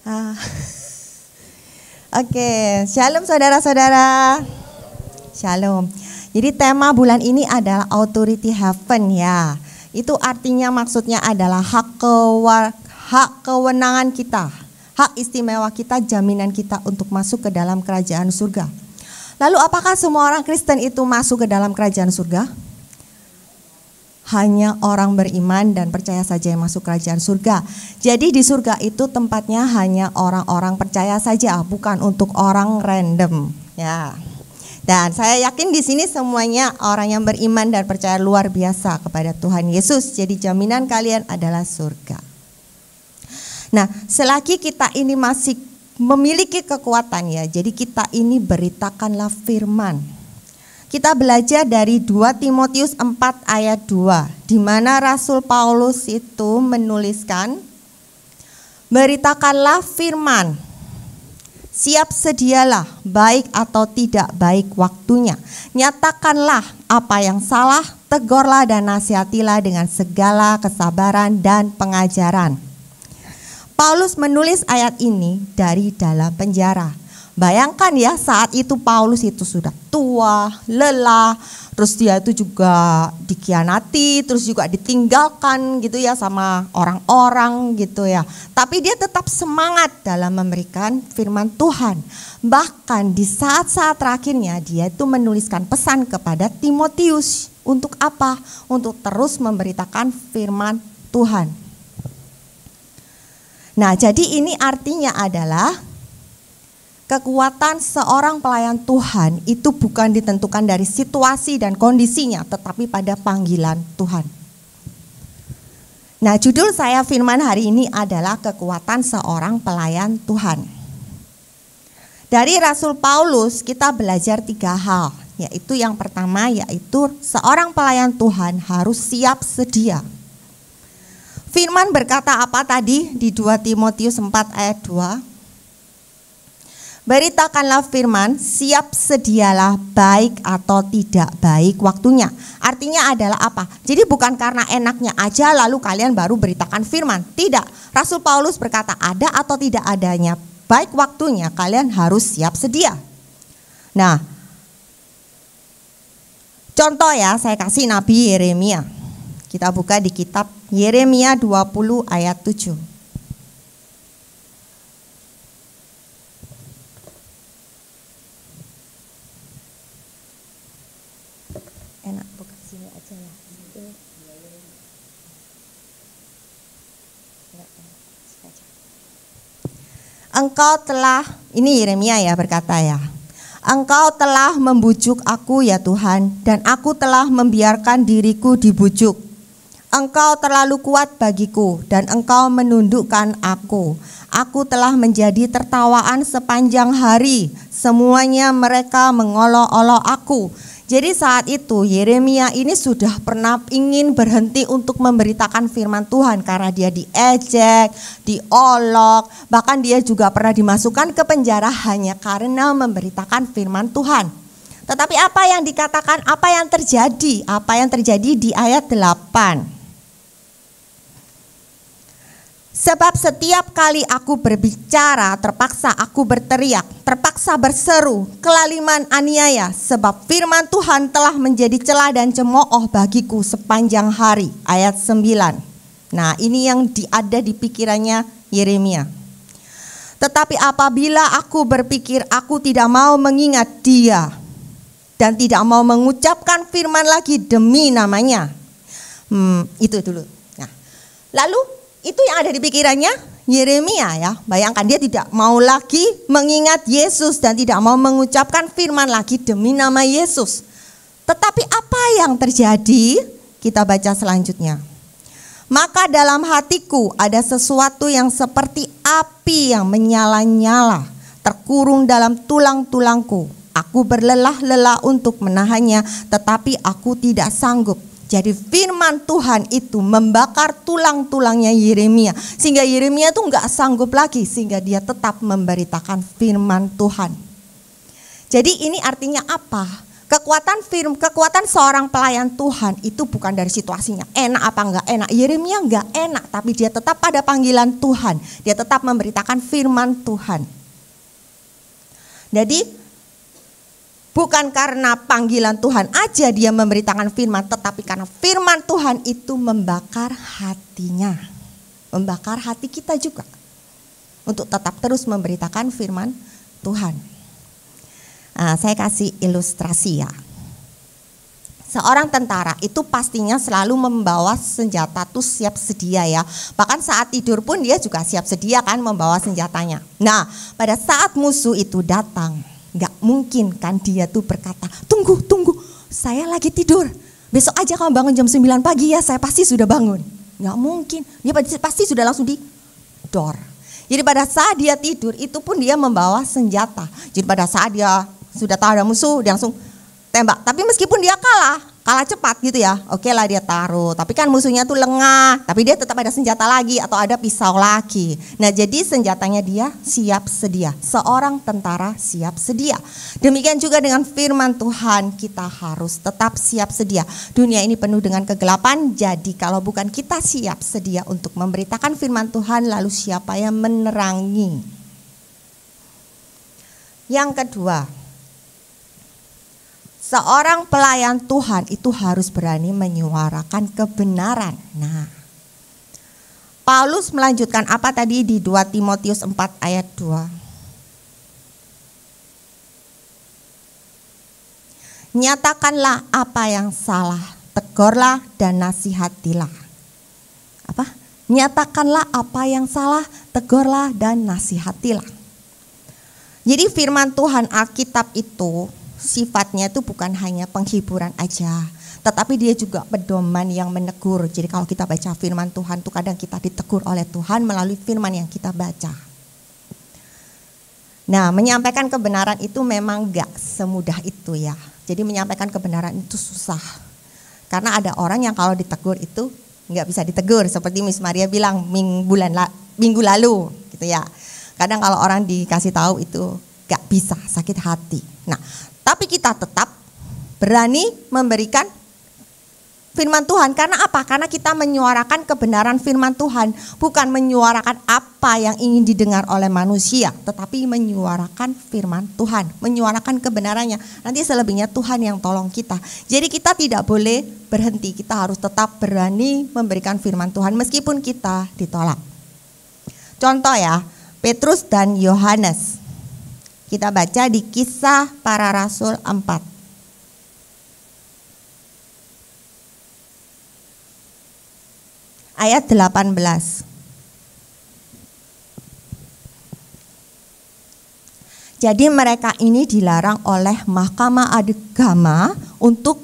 Ah. Oke, shalom saudara-saudara. Shalom. Jadi tema bulan ini adalah Authority Heaven ya. Itu artinya maksudnya adalah hak kewenangan kita, hak istimewa kita, jaminan kita untuk masuk ke dalam kerajaan surga. Lalu apakah semua orang Kristen itu masuk ke dalam kerajaan surga? Hanya orang beriman dan percaya saja yang masuk kerajaan surga. Jadi di surga itu tempatnya hanya orang-orang percaya saja, bukan untuk orang random ya. Dan saya yakin di sini semuanya orang yang beriman dan percaya luar biasa kepada Tuhan Yesus. Jadi jaminan kalian adalah surga. Nah, selagi kita ini masih memiliki kekuatan ya, jadi kita ini beritakanlah firman. Kita belajar dari 2 Timotius 4 ayat 2, di mana Rasul Paulus itu menuliskan, beritakanlah firman, siap sedialah baik atau tidak baik waktunya. Nyatakanlah apa yang salah, tegurlah dan nasihatilah dengan segala kesabaran dan pengajaran. Paulus menulis ayat ini dari dalam penjara. Bayangkan ya, saat itu Paulus itu sudah tua, lelah, terus dia itu juga dikhianati, terus juga ditinggalkan gitu ya sama orang-orang gitu ya. Tapi dia tetap semangat dalam memberikan firman Tuhan. Bahkan di saat-saat terakhirnya dia itu menuliskan pesan kepada Timotius. Untuk apa? Untuk terus memberitakan firman Tuhan. Nah, jadi ini artinya adalah kekuatan seorang pelayan Tuhan itu bukan ditentukan dari situasi dan kondisinya, tetapi pada panggilan Tuhan. Nah, judul saya firman hari ini adalah kekuatan seorang pelayan Tuhan. Dari Rasul Paulus kita belajar 3 hal, yaitu yang pertama yaitu seorang pelayan Tuhan harus siap sedia. Firman berkata apa tadi di 2 Timotius 4 ayat 2? Beritakanlah firman, siap sedialah baik atau tidak baik waktunya. Artinya adalah apa? Jadi bukan karena enaknya aja lalu kalian baru beritakan firman. Tidak, Rasul Paulus berkata ada atau tidak adanya, baik waktunya kalian harus siap sedia. Nah, contoh ya, saya kasih Nabi Yeremia. Kita buka di kitab Yeremia 20 ayat 7. Enak buka sini aja ya. Engkau telah, ini Yeremia ya berkata ya. Engkau telah membujuk aku ya Tuhan, dan aku telah membiarkan diriku dibujuk. Engkau terlalu kuat bagiku, dan engkau menundukkan aku. Aku telah menjadi tertawaan sepanjang hari. Semuanya mereka mengolok-olok aku. Jadi saat itu Yeremia ini sudah pernah ingin berhenti untuk memberitakan firman Tuhan karena dia diejek, diolok, bahkan dia juga pernah dimasukkan ke penjara hanya karena memberitakan firman Tuhan. Tetapi apa yang dikatakan, apa yang terjadi? Apa yang terjadi di ayat 8? Sebab setiap kali aku berbicara, terpaksa aku berteriak, terpaksa berseru, kelaliman aniaya, sebab firman Tuhan telah menjadi celah dan cemooh bagiku sepanjang hari. Ayat 9. Nah, ini yang ada di pikirannya Yeremia. Tetapi apabila aku berpikir aku tidak mau mengingat dia dan tidak mau mengucapkan firman lagi demi namanya. Itu dulu. Nah, lalu itu yang ada di pikirannya Yeremia ya. Bayangkan dia tidak mau lagi mengingat Yesus dan tidak mau mengucapkan firman lagi demi nama Yesus. Tetapi apa yang terjadi? Kita baca selanjutnya. Maka dalam hatiku ada sesuatu yang seperti api yang menyala-nyala, terkurung dalam tulang-tulangku. Aku berlelah-lelah untuk menahannya, tetapi aku tidak sanggup. Jadi firman Tuhan itu membakar tulang-tulangnya Yeremia. Sehingga Yeremia itu gak sanggup lagi. Sehingga dia tetap memberitakan firman Tuhan. Jadi ini artinya apa? Kekuatan seorang pelayan Tuhan itu bukan dari situasinya enak apa enggak enak. Yeremia enggak enak, tapi dia tetap pada panggilan Tuhan. Dia tetap memberitakan firman Tuhan. Jadi bukan karena panggilan Tuhan aja dia memberitakan firman, tetapi karena firman Tuhan itu membakar hatinya. Membakar hati kita juga untuk tetap terus memberitakan firman Tuhan. Saya kasih ilustrasi ya. Seorang tentara itu pastinya selalu membawa senjata tuh siap sedia ya. Bahkan saat tidur pun dia juga siap sedia kan membawa senjatanya. Nah, pada saat musuh itu datang, gak mungkin kan dia tuh berkata, tunggu, saya lagi tidur. Besok aja kamu bangun jam 9 pagi ya, saya pasti sudah bangun. Gak mungkin, dia pasti sudah langsung di door. Jadi pada saat dia tidur itu pun dia membawa senjata. Jadi pada saat dia sudah tahu ada musuh, dia langsung tembak. Tapi meskipun dia kalah cepat gitu ya, oke lah dia taruh. Tapi kan musuhnya tuh lengah, tapi dia tetap ada senjata lagi atau ada pisau lagi. Nah jadi senjatanya dia siap sedia. Seorang tentara siap sedia. Demikian juga dengan firman Tuhan, kita harus tetap siap sedia. Dunia ini penuh dengan kegelapan, jadi kalau bukan kita siap sedia untuk memberitakan firman Tuhan, lalu siapa yang menerangi? Yang kedua, seorang pelayan Tuhan itu harus berani menyuarakan kebenaran. Nah, Paulus melanjutkan apa tadi di 2 Timotius 4 ayat 2. Nyatakanlah apa yang salah, tegurlah dan nasihatilah. Apa? Nyatakanlah apa yang salah, tegurlah dan nasihatilah. Jadi firman Tuhan Alkitab itu sifatnya itu bukan hanya penghiburan aja, tetapi dia juga pedoman yang menegur. Jadi kalau kita baca firman Tuhan tuh kadang kita ditegur oleh Tuhan melalui firman yang kita baca. Nah, menyampaikan kebenaran itu memang gak semudah itu ya. Jadi menyampaikan kebenaran itu susah. Karena ada orang yang kalau ditegur itu gak bisa ditegur. Seperti Miss Maria bilang minggu lalu gitu ya. Kadang kalau orang dikasih tahu itu gak bisa, sakit hati. Nah, tapi kita tetap berani memberikan firman Tuhan. Karena apa? Karena kita menyuarakan kebenaran firman Tuhan. Bukan menyuarakan apa yang ingin didengar oleh manusia, tetapi menyuarakan firman Tuhan. Menyuarakan kebenarannya. Nanti selebihnya Tuhan yang tolong kita. Jadi kita tidak boleh berhenti. Kita harus tetap berani memberikan firman Tuhan meskipun kita ditolak. Contoh ya, Petrus dan Yohanes. Kita baca di Kisah Para Rasul 4. Ayat 18. Jadi mereka ini dilarang oleh Mahkamah Agama untuk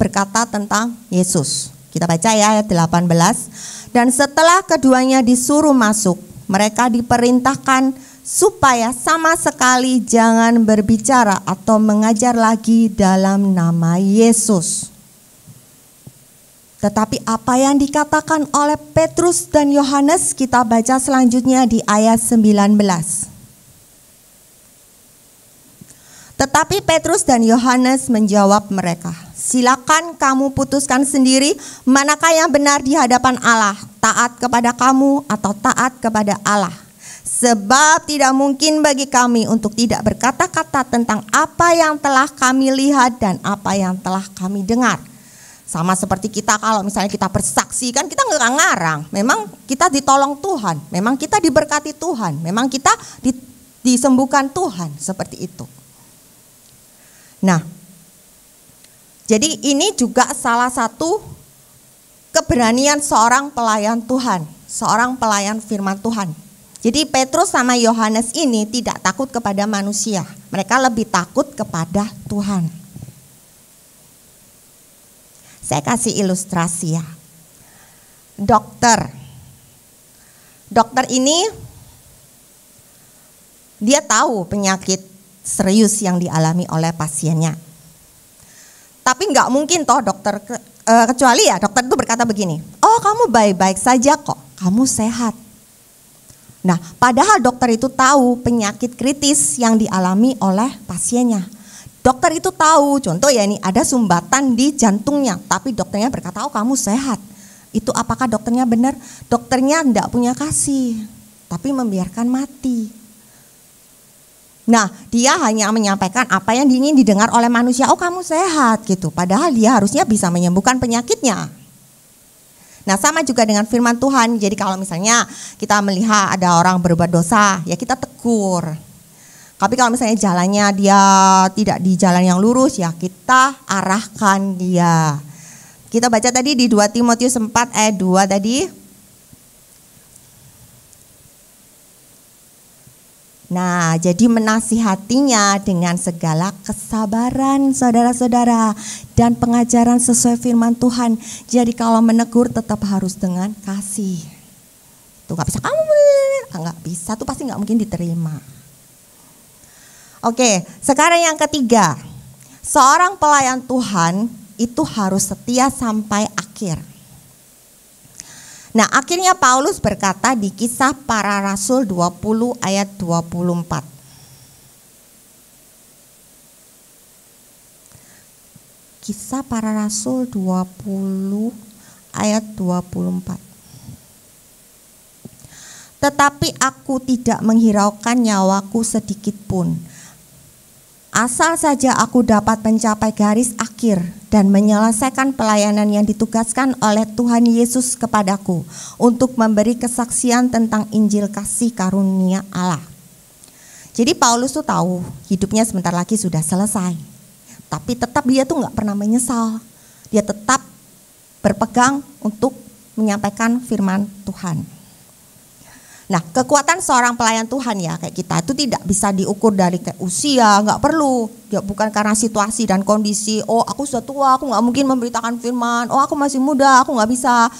berkata tentang Yesus. Kita baca ya ayat 18. Dan setelah keduanya disuruh masuk, mereka diperintahkan supaya sama sekali jangan berbicara atau mengajar lagi dalam nama Yesus. Tetapi apa yang dikatakan oleh Petrus dan Yohanes kita baca selanjutnya di ayat 19. Tetapi Petrus dan Yohanes menjawab mereka, silakan kamu putuskan sendiri manakah yang benar di hadapan Allah, taat kepada kamu atau taat kepada Allah. Sebab tidak mungkin bagi kami untuk tidak berkata-kata tentang apa yang telah kami lihat dan apa yang telah kami dengar. Sama seperti kita kalau misalnya kita bersaksi kan kita nggak ngarang. Memang kita ditolong Tuhan, memang kita diberkati Tuhan, memang kita disembuhkan Tuhan seperti itu. Nah, jadi ini juga salah satu keberanian seorang pelayan Tuhan, seorang pelayan firman Tuhan. Jadi Petrus sama Yohanes ini tidak takut kepada manusia. Mereka lebih takut kepada Tuhan. Saya kasih ilustrasi ya. Dokter ini dia tahu penyakit serius yang dialami oleh pasiennya. Tapi nggak mungkin toh dokter kecuali ya dokter itu berkata begini, oh kamu baik-baik saja kok, kamu sehat. Nah, padahal dokter itu tahu penyakit kritis yang dialami oleh pasiennya. Dokter itu tahu, contoh ya ini ada sumbatan di jantungnya, tapi dokternya berkata, oh kamu sehat. Itu apakah dokternya benar? Dokternya tidak punya kasih, tapi membiarkan mati. Nah, dia hanya menyampaikan apa yang ingin didengar oleh manusia, oh kamu sehat gitu. Padahal dia harusnya bisa menyembuhkan penyakitnya. Nah, sama juga dengan firman Tuhan. Jadi kalau misalnya kita melihat ada orang berbuat dosa, ya kita tegur. Tapi kalau misalnya jalannya dia tidak di jalan yang lurus, ya kita arahkan dia. Kita baca tadi di 2 Timotius 4 ayat 2 tadi. Nah, jadi menasihatinya dengan segala kesabaran saudara-saudara dan pengajaran sesuai firman Tuhan. Jadi kalau menegur tetap harus dengan kasih. Tuh gak bisa kamu, gak bisa, tuh pasti gak mungkin diterima. Oke, sekarang yang ketiga. Seorang pelayan Tuhan itu harus setia sampai akhir. Nah, akhirnya Paulus berkata di Kisah Para Rasul 20 ayat 24. Kisah Para Rasul 20 ayat 24. Tetapi aku tidak menghiraukan nyawaku sedikit pun. Asal saja aku dapat mencapai garis akhir dan menyelesaikan pelayanan yang ditugaskan oleh Tuhan Yesus kepadaku untuk memberi kesaksian tentang Injil kasih karunia Allah. Jadi Paulus tuh tahu hidupnya sebentar lagi sudah selesai. Tapi tetap dia tuh gak pernah menyesal. Dia tetap berpegang untuk menyampaikan firman Tuhan. Nah, kekuatan seorang pelayan Tuhan ya kayak kita itu tidak bisa diukur dari kayak usia, nggak perlu. Ya, bukan karena situasi dan kondisi. Oh, aku sudah tua, aku nggak mungkin memberitakan firman. Oh, aku masih muda, aku nggak bisa.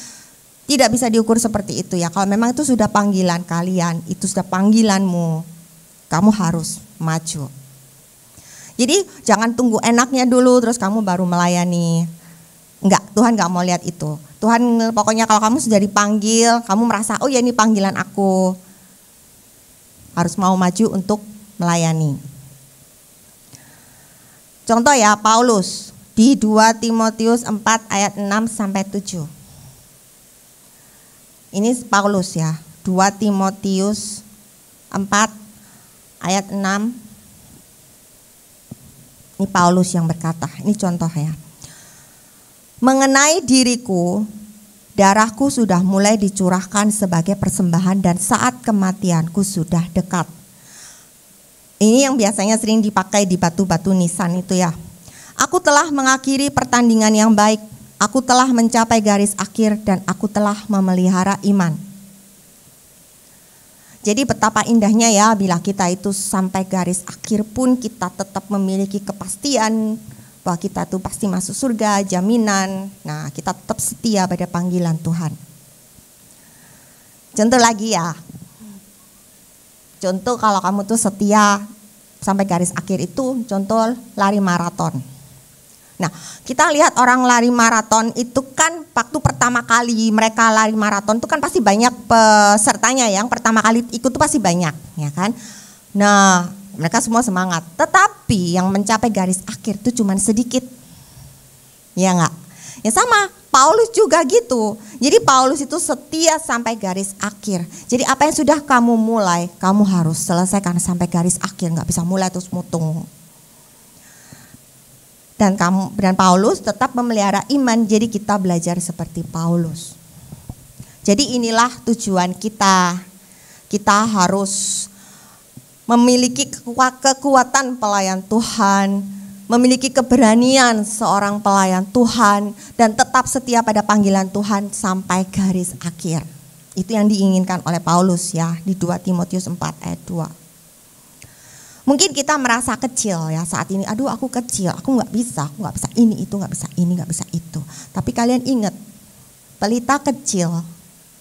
Tidak bisa diukur seperti itu ya. Kalau memang itu sudah panggilan kalian, itu sudah panggilanmu, kamu harus maju. Jadi jangan tunggu enaknya dulu terus kamu baru melayani. Enggak, Tuhan nggak mau lihat itu. Tuhan pokoknya kalau kamu sudah dipanggil, kamu merasa oh ya ini panggilan aku. Harus mau maju untuk melayani. Contoh ya Paulus di 2 Timotius 4 ayat 6 sampai 7. Ini Paulus ya, 2 Timotius 4 ayat 6. Ini Paulus yang berkata, ini contoh ya. Mengenai diriku, darahku sudah mulai dicurahkan sebagai persembahan dan saat kematianku sudah dekat. Ini yang biasanya sering dipakai di batu-batu nisan itu ya. Aku telah mengakhiri pertandingan yang baik, aku telah mencapai garis akhir dan aku telah memelihara iman. Jadi betapa indahnya ya bila kita itu sampai garis akhir pun kita tetap memiliki kepastian bahwa kita tuh pasti masuk surga, jaminan. Nah, kita tetap setia pada panggilan Tuhan. Contoh lagi ya. Contoh kalau kamu tuh setia sampai garis akhir itu, contoh lari maraton. Nah, kita lihat orang lari maraton itu kan waktu pertama kali mereka lari maraton itu kan pasti banyak pesertanya, yang pertama kali ikut tuh pasti banyak, ya kan? Nah, mereka semua semangat, tetapi yang mencapai garis akhir itu cuma sedikit. Ya enggak? Ya sama, Paulus juga gitu. Jadi Paulus itu setia sampai garis akhir. Jadi apa yang sudah kamu mulai, kamu harus selesaikan sampai garis akhir, enggak bisa mulai terus mutung. Dan Paulus tetap memelihara iman, jadi kita belajar seperti Paulus. Jadi inilah tujuan kita. Kita harus memiliki kekuatan pelayan Tuhan, memiliki keberanian seorang pelayan Tuhan, dan tetap setia pada panggilan Tuhan sampai garis akhir. Itu yang diinginkan oleh Paulus ya di 2 Timotius 4 ayat 2. Mungkin kita merasa kecil ya saat ini, aduh aku kecil, aku nggak bisa ini itu, nggak bisa ini, nggak bisa itu. Tapi kalian ingat, pelita kecil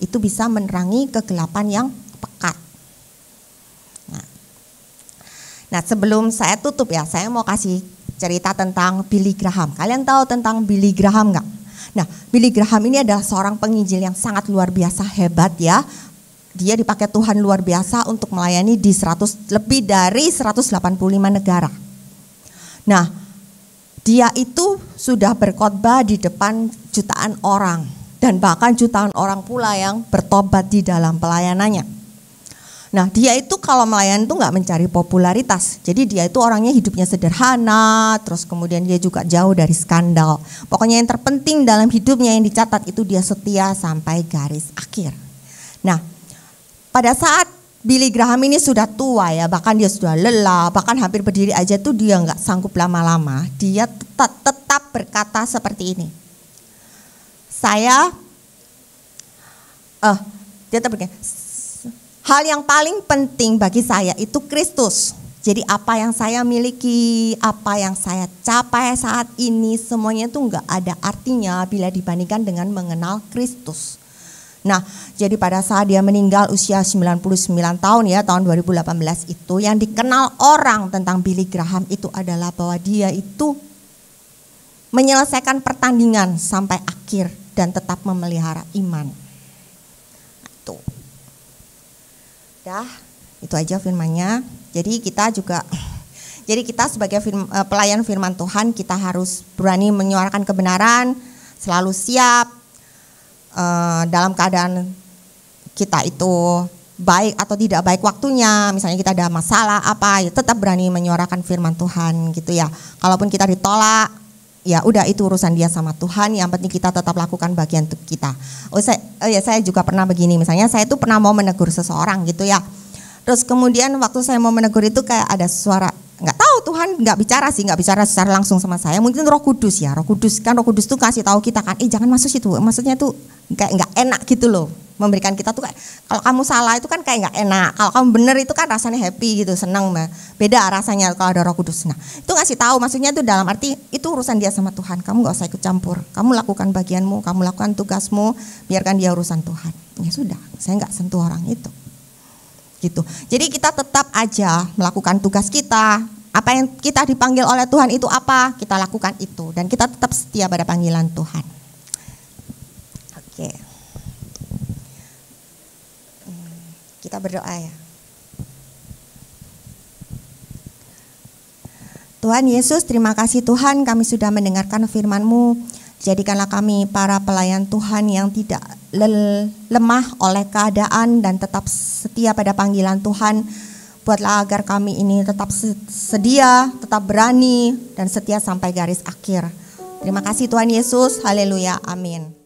itu bisa menerangi kegelapan yang pekat. Nah, sebelum saya tutup ya, saya mau kasih cerita tentang Billy Graham. Kalian tahu tentang Billy Graham nggak? Nah, Billy Graham ini adalah seorang penginjil yang sangat luar biasa hebat ya. Dia dipakai Tuhan luar biasa untuk melayani di lebih dari 185 negara. Nah, dia itu sudah berkhotbah di depan jutaan orang dan bahkan jutaan orang pula yang bertobat di dalam pelayanannya. Nah, dia itu kalau melayani itu nggak mencari popularitas. Jadi dia itu orangnya hidupnya sederhana, terus kemudian dia juga jauh dari skandal. Pokoknya yang terpenting dalam hidupnya yang dicatat itu dia setia sampai garis akhir. Nah, pada saat Billy Graham ini sudah tua ya, bahkan dia sudah lelah, bahkan hampir berdiri aja tuh dia nggak sanggup lama-lama. Dia tetap berkata seperti ini. Dia tetap berkata, hal yang paling penting bagi saya itu Kristus. Jadi apa yang saya miliki, apa yang saya capai saat ini, semuanya itu nggak ada artinya bila dibandingkan dengan mengenal Kristus. Nah, jadi pada saat dia meninggal usia 99 tahun ya, tahun 2018 itu, yang dikenal orang tentang Billy Graham itu adalah bahwa dia itu menyelesaikan pertandingan sampai akhir dan tetap memelihara iman. Tuh. Itu aja firman-Nya. Jadi kita sebagai pelayan firman Tuhan, kita harus berani menyuarakan kebenaran, selalu siap dalam keadaan kita itu baik atau tidak baik waktunya. Misalnya kita ada masalah apa, ya tetap berani menyuarakan firman Tuhan gitu ya. Kalaupun kita ditolak, ya udah itu urusan dia sama Tuhan, yang penting kita tetap lakukan bagian kita. Saya juga pernah begini, misalnya saya tuh pernah mau menegur seseorang gitu ya. Terus kemudian waktu saya mau menegur itu kayak ada suara, nggak tahu Tuhan nggak bicara secara langsung sama saya, mungkin Roh Kudus ya. Roh Kudus tuh kasih tahu kita kan, jangan masuk situ, maksudnya tuh kayak nggak enak gitu loh. Memberikan kita tuh kayak, kalau kamu salah itu kan kayak nggak enak, kalau kamu bener itu kan rasanya happy gitu, senang. Beda rasanya kalau ada Roh Kudus. Nah, itu ngasih tahu, maksudnya itu dalam arti itu urusan dia sama Tuhan, kamu nggak usah ikut campur, kamu lakukan bagianmu, kamu lakukan tugasmu, biarkan dia urusan Tuhan. Ya sudah, saya nggak sentuh orang itu. Gitu. Jadi kita tetap aja melakukan tugas kita. Apa yang kita dipanggil oleh Tuhan itu apa, kita lakukan itu, dan kita tetap setia pada panggilan Tuhan. Oke. Kita berdoa ya. Tuhan Yesus, terima kasih Tuhan, kami sudah mendengarkan firman-Mu. Jadikanlah kami para pelayan Tuhan yang tidak lemah oleh keadaan dan tetap setia pada panggilan Tuhan. Buatlah agar kami ini tetap sedia, tetap berani, dan setia sampai garis akhir. Terima kasih Tuhan Yesus, haleluya, amin.